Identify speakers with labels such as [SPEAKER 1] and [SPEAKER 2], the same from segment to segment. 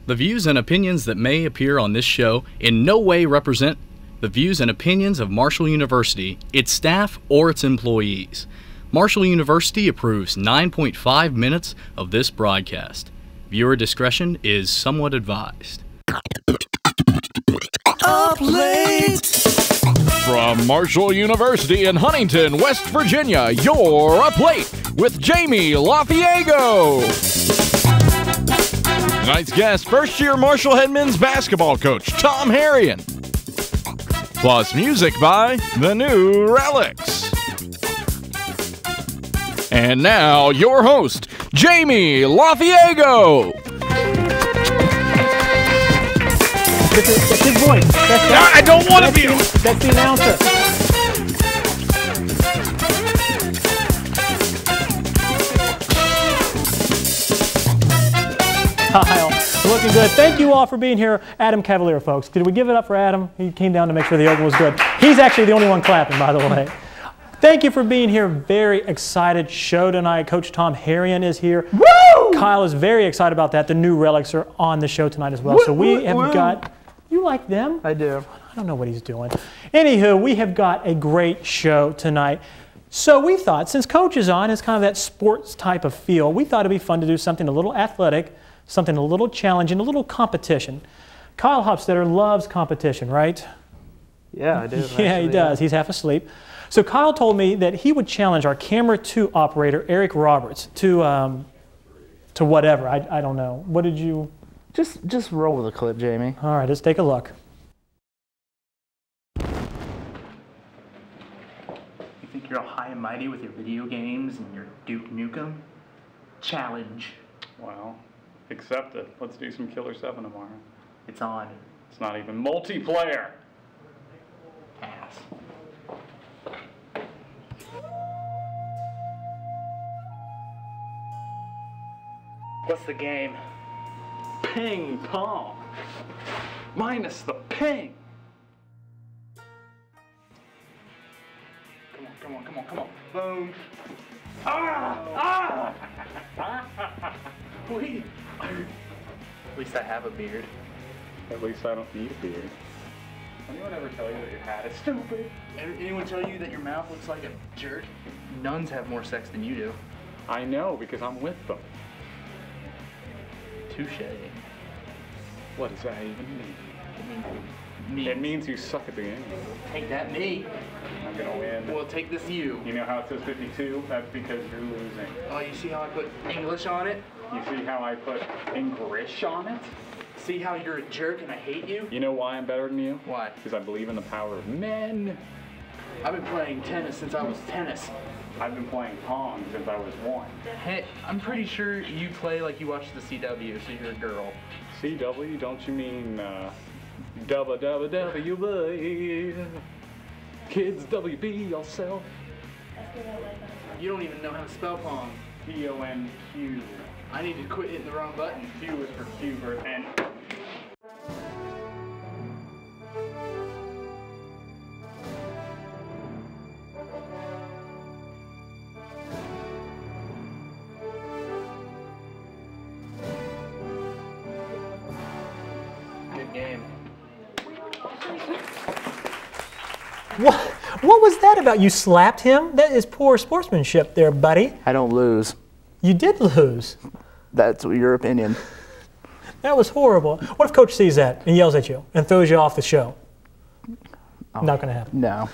[SPEAKER 1] The views and opinions that may appear on this show in no way represent the views and opinions of Marshall University, its staff, or its employees. Marshall University approves 9.5 minutes of this broadcast. Viewer discretion is somewhat advised.
[SPEAKER 2] Up late.
[SPEAKER 3] From Marshall University in Huntington, West Virginia, you're Up Late with Jamie Lafiego. Tonight's guest, first-year Marshall head men's basketball coach Tom Harrion. Plus music by The New Relics. And now, your host, Jamie Lafiego.
[SPEAKER 4] That's his voice.
[SPEAKER 3] I don't want to be.
[SPEAKER 4] That's the announcer. Kyle, looking good. Thank you all for being here. Adam Cavalier, folks. Did we give it up for Adam? He came down to make sure the yoga was good. He's actually the only one clapping, by the way. Thank you for being here. Very excited show tonight. Coach Tom Harrion is here.
[SPEAKER 2] Woo!
[SPEAKER 4] Kyle is very excited about that. The New Relics are on the show tonight as well. So we have got... You like them?
[SPEAKER 2] I do.
[SPEAKER 4] I don't know what he's doing. Anywho, we have got a great show tonight. So we thought, since Coach is on, it's kind of that sports type of feel, we thought it'd be fun to do something a little athletic, something a little challenging, a little competition. Kyle Hofstetter loves competition, right?
[SPEAKER 2] Yeah, I do.
[SPEAKER 4] Yeah,
[SPEAKER 2] actually,
[SPEAKER 4] he does. He's half asleep. So Kyle told me that he would challenge our camera 2 operator, Eric Roberts, to whatever. I don't know. What did you...
[SPEAKER 2] Just roll with the clip, Jamie.
[SPEAKER 4] All right, let's take a look.
[SPEAKER 5] You think you're all high and mighty with your video games and your Duke Nukem? Challenge.
[SPEAKER 6] Well, accept it. Let's do some Killer 7 tomorrow.
[SPEAKER 5] It's on.
[SPEAKER 6] It's not even multiplayer.
[SPEAKER 5] Pass. What's the game?
[SPEAKER 6] Ping pong. Minus the ping.
[SPEAKER 5] Come on. Boom. Ah! Wait. At least I have a beard.
[SPEAKER 6] At least I don't need a beard. Anyone ever tell you that your hat is stupid?
[SPEAKER 5] Anyone tell you that your mouth looks like a jerk? Nuns have more sex than you do.
[SPEAKER 6] I know, because I'm with them.
[SPEAKER 5] Touche.
[SPEAKER 6] What does that even mean?
[SPEAKER 5] Me.
[SPEAKER 6] It means you suck at the game.
[SPEAKER 5] Take that, me.
[SPEAKER 6] I'm gonna win.
[SPEAKER 5] Well, take this, you.
[SPEAKER 6] You know how it says 52? That's because you're losing.
[SPEAKER 5] Oh, you see how I put English on it?
[SPEAKER 6] You see how I put English on it?
[SPEAKER 5] See how you're a jerk and I hate you?
[SPEAKER 6] You know why I'm better than you?
[SPEAKER 5] Why?
[SPEAKER 6] Because I believe in the power of men.
[SPEAKER 5] I've been playing tennis since I was tennis.
[SPEAKER 6] I've been playing Pong since I was 1.
[SPEAKER 5] Hey, I'm pretty sure you play like you watch the CW, so you're a girl.
[SPEAKER 6] CW? Don't you mean WWW? Kids, WB yourself.
[SPEAKER 5] You don't even know how to spell Pong.
[SPEAKER 6] P-O-N-Q.
[SPEAKER 5] I need to quit hitting the wrong button.
[SPEAKER 6] Q is for Qbert and...
[SPEAKER 5] Good game.
[SPEAKER 4] What was that about? You slapped him? That is poor sportsmanship there, buddy.
[SPEAKER 2] I don't lose.
[SPEAKER 4] You did lose.
[SPEAKER 2] That's your opinion.
[SPEAKER 4] That was horrible. What if Coach sees that and yells at you and throws you off the show? Not going to happen.
[SPEAKER 2] No.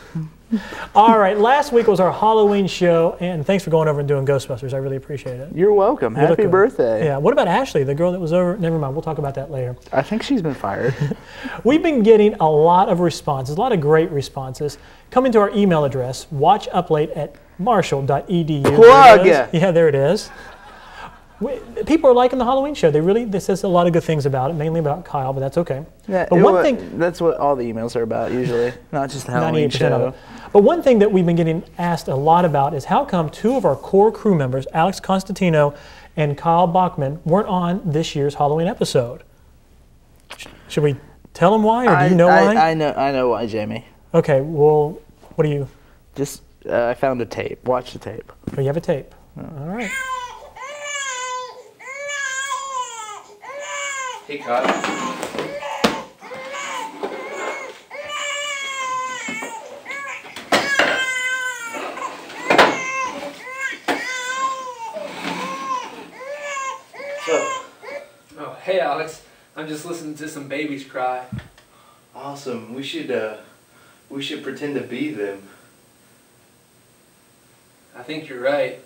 [SPEAKER 4] All right, last week was our Halloween show, and thanks for going over and doing Ghostbusters. I really appreciate it.
[SPEAKER 2] You're welcome.
[SPEAKER 4] You look
[SPEAKER 2] Happy
[SPEAKER 4] good.
[SPEAKER 2] birthday.
[SPEAKER 4] Yeah, what about Ashley, the girl that was over? Never mind, we'll talk about that later.
[SPEAKER 2] I think she's been fired.
[SPEAKER 4] We've been getting a lot of responses, a lot of great responses, coming to our email address, watchuplate@marshall.edu.
[SPEAKER 2] Plug!
[SPEAKER 4] Yeah, there it is. People are liking the Halloween show. This says a lot of good things about it, mainly about Kyle, but that's okay.
[SPEAKER 2] Yeah,
[SPEAKER 4] but one thing,
[SPEAKER 2] that's what all the emails are about usually, not just the Halloween
[SPEAKER 4] 98%
[SPEAKER 2] show.
[SPEAKER 4] of it. But one thing that we've been getting asked a lot about is how come 2 of our core crew members, Alex Constantino and Kyle Bachman, weren't on this year's Halloween episode? Should we tell them why, or do you know why?
[SPEAKER 2] I know why, Jamie.
[SPEAKER 4] Okay, well, what do you?
[SPEAKER 2] Just, I found a tape. Watch the tape.
[SPEAKER 4] Oh, you have a tape. All right.
[SPEAKER 7] Hey, Kyle.
[SPEAKER 8] Oh, hey Alex. I'm just listening to some babies cry.
[SPEAKER 7] Awesome. We should pretend to be them.
[SPEAKER 8] I think you're right.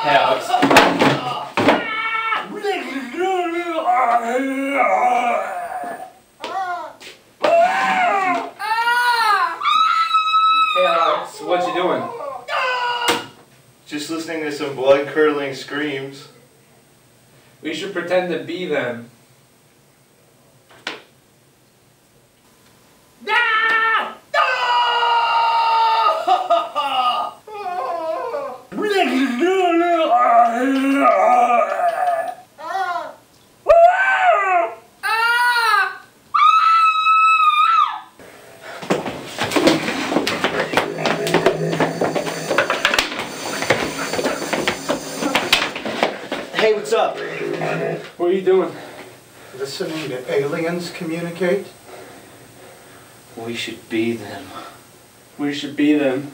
[SPEAKER 8] Hey Alex. Hey Alex, what you doing?
[SPEAKER 7] Just listening to some blood-curdling screams.
[SPEAKER 8] We should pretend to be them.
[SPEAKER 9] Hey, what's up?
[SPEAKER 8] What are you doing?
[SPEAKER 9] Listening to aliens communicate?
[SPEAKER 7] We should be them.
[SPEAKER 8] We should be them.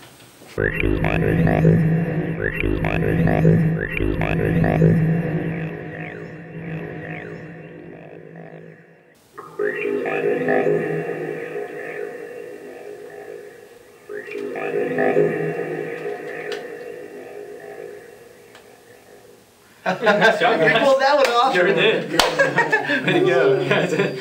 [SPEAKER 8] Nice job,
[SPEAKER 9] You
[SPEAKER 8] guys.
[SPEAKER 9] pulled that one off.
[SPEAKER 8] Sure did. Way to go. You guys did.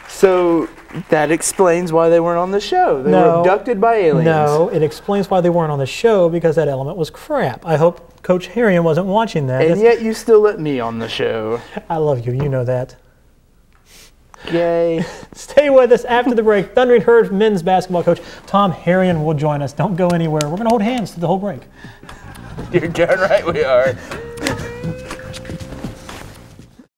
[SPEAKER 2] So that explains why they weren't on the show. They were abducted by aliens.
[SPEAKER 4] No, it explains why they weren't on the show, because that element was crap. I hope Coach Harrion wasn't watching that.
[SPEAKER 2] And yet you still let me on the show.
[SPEAKER 4] I love you, you know that.
[SPEAKER 2] Yay.
[SPEAKER 4] Stay with us after the break. Thundering Herd men's basketball coach Tom Harrion will join us. Don't go anywhere. We're going to hold hands through the whole break.
[SPEAKER 2] You're darn right we are.